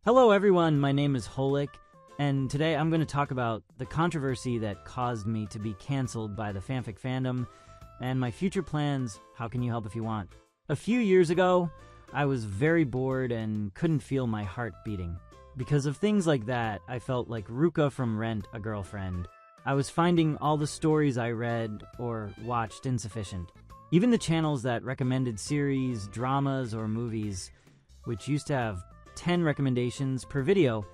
Hello everyone, my name is Holic, and today I'm going to talk about the controversy that caused me to be cancelled by the fanfic fandom, and my future plans. How can you help if you want? A few years ago, I was very bored and couldn't feel my heart beating. Because of things like that, I felt like Ruka from Rent a Girlfriend. I was finding all the stories I read or watched insufficient. Even the channels that recommended series, dramas, or movies, which used to have 10 recommendations per video,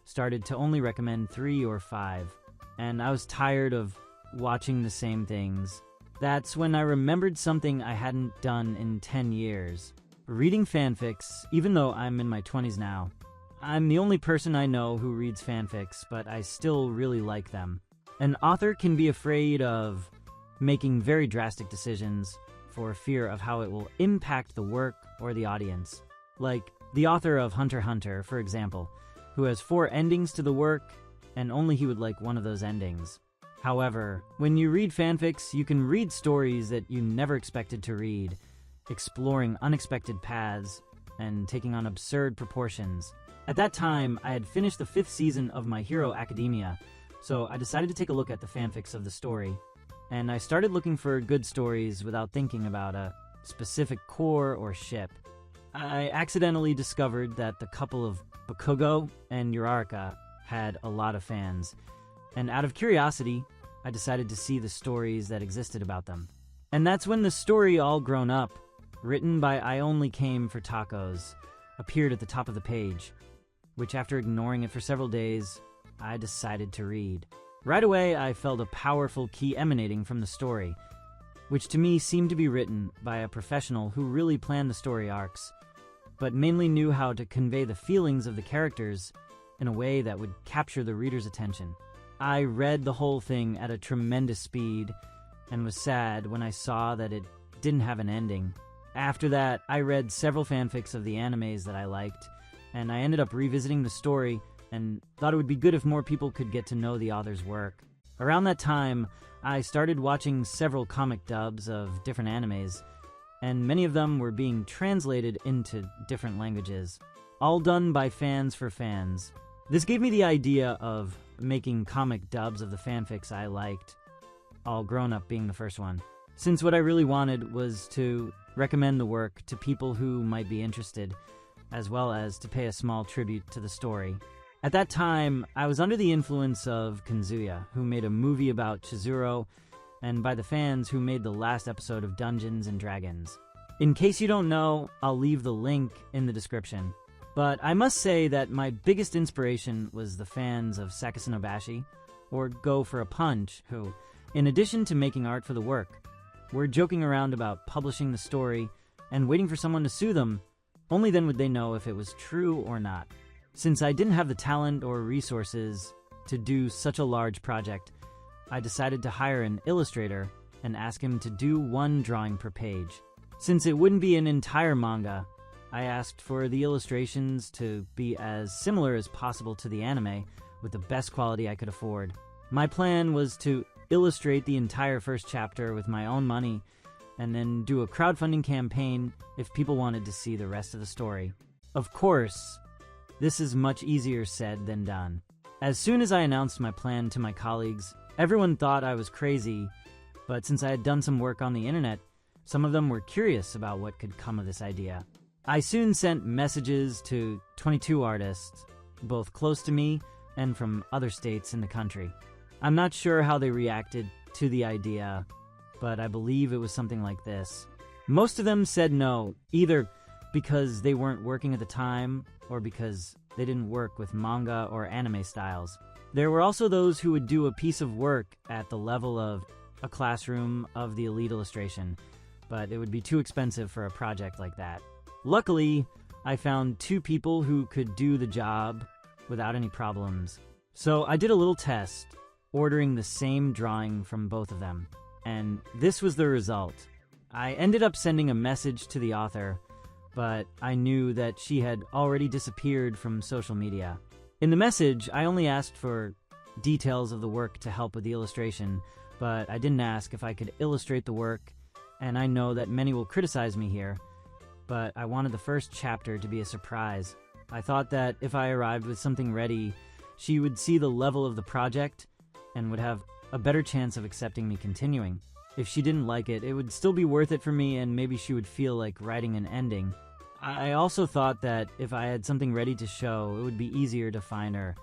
started to only recommend 3 or 5. And I was tired of watching the same things. That's when I remembered something I hadn't done in 10 years. Reading fanfics, even though I'm in my 20s now. I'm the only person I know who reads fanfics, but I still really like them. An author can be afraid of making very drastic decisions for fear of how it will impact the work or the audience. Like the author of Hunter x Hunter, for example, who has 4 endings to the work, and only he would like one of those endings. However, when you read fanfics, you can read stories that you never expected to read, exploring unexpected paths and taking on absurd proportions. At that time, I had finished the 5th season of My Hero Academia, so I decided to take a look at the fanfics of the story, and I started looking for good stories without thinking about a specific core or ship. I accidentally discovered that the couple of Bakugou and Uraraka had a lot of fans, and out of curiosity, I decided to see the stories that existed about them. And that's when the story All Grown Up, written by ionlycamefortacos, appeared at the top of the page, which after ignoring it for several days, I decided to read. Right away, I felt a powerful key emanating from the story, which to me seemed to be written by a professional who really planned the story arcs, but mainly knew how to convey the feelings of the characters in a way that would capture the reader's attention. I read the whole thing at a tremendous speed and was sad when I saw that it didn't have an ending. After that, I read several fanfics of the animes that I liked, and I ended up revisiting the story and thought it would be good if more people could get to know the author's work. Around that time, I started watching several comic dubs of different animes, and many of them were being translated into different languages, all done by fans for fans. This gave me the idea of making comic dubs of the fanfics I liked, All Grown Up being the first one, since what I really wanted was to recommend the work to people who might be interested, as well as to pay a small tribute to the story. At that time, I was under the influence of Kanzuya, who made a movie about Chizuru, and by the fans who made the last episode of Dungeons & Dragons. In case you don't know, I'll leave the link in the description. But I must say that my biggest inspiration was the fans of Saki Sanobashi, or Go for a Punch, who, in addition to making art for the work, were joking around about publishing the story and waiting for someone to sue them. Only then would they know if it was true or not. Since I didn't have the talent or resources to do such a large project, I decided to hire an illustrator and ask him to do 1 drawing per page. Since it wouldn't be an entire manga, I asked for the illustrations to be as similar as possible to the anime with the best quality I could afford. My plan was to illustrate the entire first chapter with my own money and then do a crowdfunding campaign if people wanted to see the rest of the story. Of course, this is much easier said than done. As soon as I announced my plan to my colleagues, everyone thought I was crazy, but since I had done some work on the internet, some of them were curious about what could come of this idea. I soon sent messages to 22 artists, both close to me and from other states in the country. I'm not sure how they reacted to the idea, but I believe it was something like this. Most of them said no, either because they weren't working at the time or because they didn't work with manga or anime styles. There were also those who would do a piece of work at the level of a classroom of the elite illustration, but it would be too expensive for a project like that. Luckily, I found 2 people who could do the job without any problems. So I did a little test, ordering the same drawing from both of them, and this was the result. I ended up sending a message to the author, but I knew that she had already disappeared from social media. In the message, I only asked for details of the work to help with the illustration, but I didn't ask if I could illustrate the work, and I know that many will criticize me here, but I wanted the first chapter to be a surprise. I thought that if I arrived with something ready, she would see the level of the project and would have a better chance of accepting me continuing. If she didn't like it, it would still be worth it for me, and maybe she would feel like writing an ending. I also thought that if I had something ready to show, it would be easier to find her,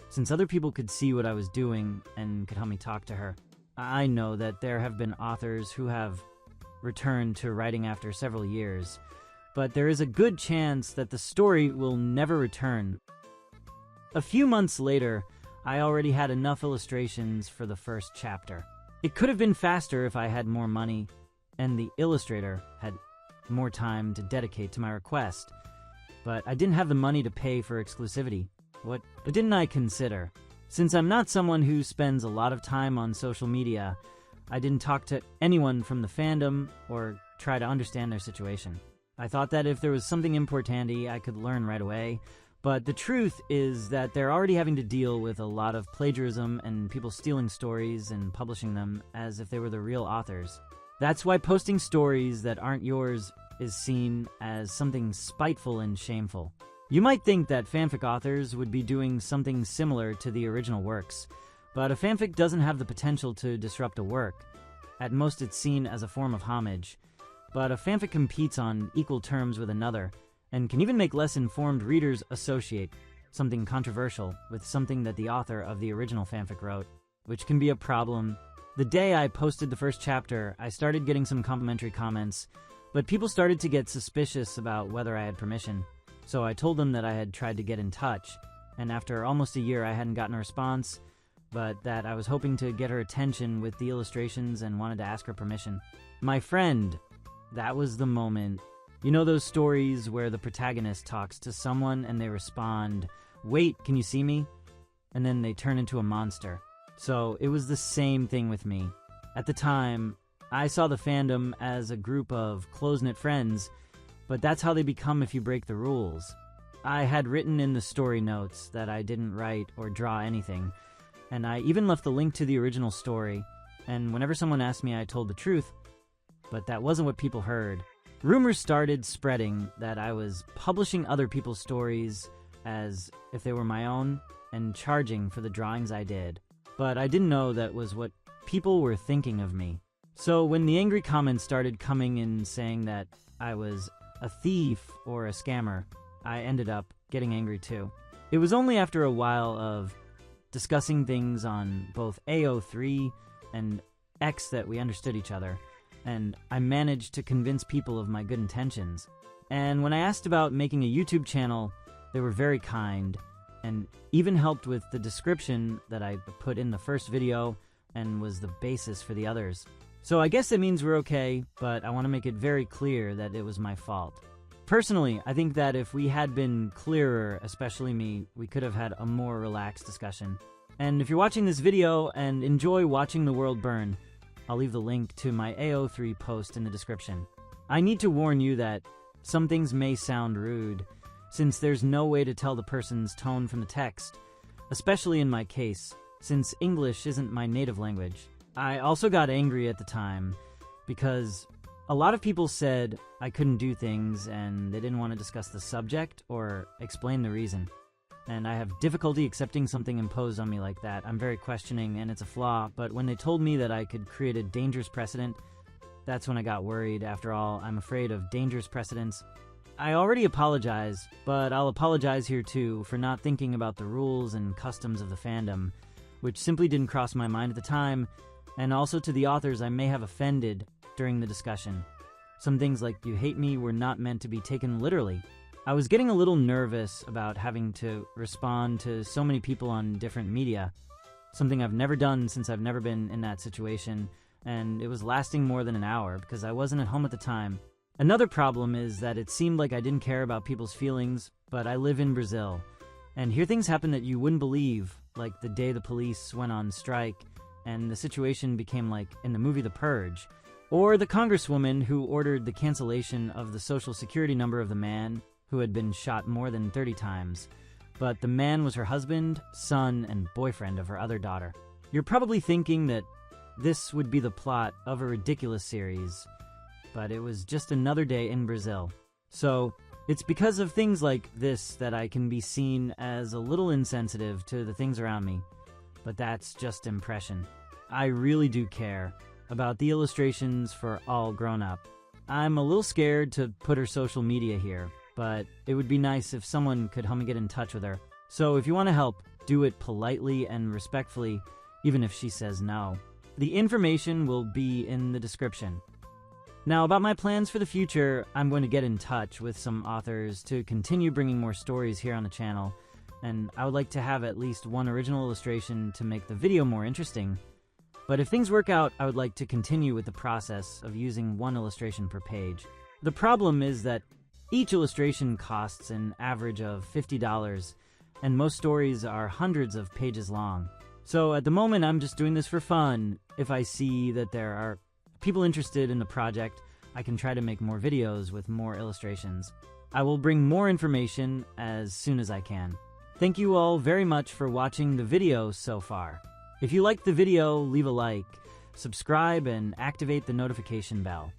since other people could see what I was doing and could help me talk to her. I know that there have been authors who have returned to writing after several years, but there is a good chance that the story will never return. A few months later, I already had enough illustrations for the first chapter. It could have been faster if I had more money, and the illustrator had more time to dedicate to my request, but I didn't have the money to pay for exclusivity. What didn't I consider? Since I'm not someone who spends a lot of time on social media, I didn't talk to anyone from the fandom or try to understand their situation. I thought that if there was something importante, I could learn right away, but the truth is that they're already having to deal with a lot of plagiarism and people stealing stories and publishing them as if they were the real authors. That's why posting stories that aren't yours is seen as something spiteful and shameful. You might think that fanfic authors would be doing something similar to the original works, but a fanfic doesn't have the potential to disrupt a work. At most, it's seen as a form of homage. But a fanfic competes on equal terms with another, and can even make less informed readers associate something controversial with something that the author of the original fanfic wrote, which can be a problem. The day I posted the first chapter, I started getting some complimentary comments, but people started to get suspicious about whether I had permission. So I told them that I had tried to get in touch, and after almost a year I hadn't gotten a response, but that I was hoping to get her attention with the illustrations and wanted to ask her permission. My friend, that was the moment. You know those stories where the protagonist talks to someone and they respond, "Wait, can you see me?" And then they turn into a monster. So it was the same thing with me. At the time, I saw the fandom as a group of close-knit friends, but that's how they become if you break the rules. I had written in the story notes that I didn't write or draw anything, and I even left the link to the original story, and whenever someone asked me, I told the truth, but that wasn't what people heard. Rumors started spreading that I was publishing other people's stories as if they were my own and charging for the drawings I did. But I didn't know that was what people were thinking of me. So when the angry comments started coming in saying that I was a thief or a scammer, I ended up getting angry too. It was only after a while of discussing things on both AO3 and X that we understood each other, and I managed to convince people of my good intentions. And when I asked about making a YouTube channel, they were very kind, and even helped with the description that I put in the first video and was the basis for the others. So I guess that means we're okay, but I want to make it very clear that it was my fault. Personally, I think that if we had been clearer, especially me, we could have had a more relaxed discussion. And if you're watching this video and enjoy watching the world burn, I'll leave the link to my AO3 post in the description. I need to warn you that some things may sound rude, since there's no way to tell the person's tone from the text, especially in my case, since English isn't my native language. I also got angry at the time, because a lot of people said I couldn't do things and they didn't want to discuss the subject or explain the reason. And I have difficulty accepting something imposed on me like that. I'm very questioning and it's a flaw, but when they told me that I could create a dangerous precedent, that's when I got worried. After all, I'm afraid of dangerous precedents. I already apologize, but I'll apologize here too for not thinking about the rules and customs of the fandom, which simply didn't cross my mind at the time, and also to the authors I may have offended during the discussion. Some things like "you hate me" were not meant to be taken literally. I was getting a little nervous about having to respond to so many people on different media, something I've never done since I've never been in that situation, and it was lasting more than an hour because I wasn't at home at the time. Another problem is that it seemed like I didn't care about people's feelings, but I live in Brazil, and here things happen that you wouldn't believe, like the day the police went on strike, and the situation became like in the movie The Purge, or the congresswoman who ordered the cancellation of the social security number of the man who had been shot more than 30 times, but the man was her husband, son, and boyfriend of her other daughter. You're probably thinking that this would be the plot of a ridiculous series, but it was just another day in Brazil. So, It's because of things like this that I can be seen as a little insensitive to the things around me, but that's just impression. I really do care about the illustrations for all grown up. I'm a little scared to put her social media here, but it would be nice if someone could help me get in touch with her. So if you want to help, do it politely and respectfully, even if she says no. The information will be in the description. Now, about my plans for the future, I'm going to get in touch with some authors to continue bringing more stories here on the channel, and I would like to have at least one original illustration to make the video more interesting. But if things work out, I would like to continue with the process of using one illustration per page. The problem is that each illustration costs an average of $50, and most stories are hundreds of pages long. So at the moment, I'm just doing this for fun. If I see that there are people interested in the project, I can try to make more videos with more illustrations. I will bring more information as soon as I can. Thank you all very much for watching the video so far. If you liked the video, leave a like, subscribe, and activate the notification bell.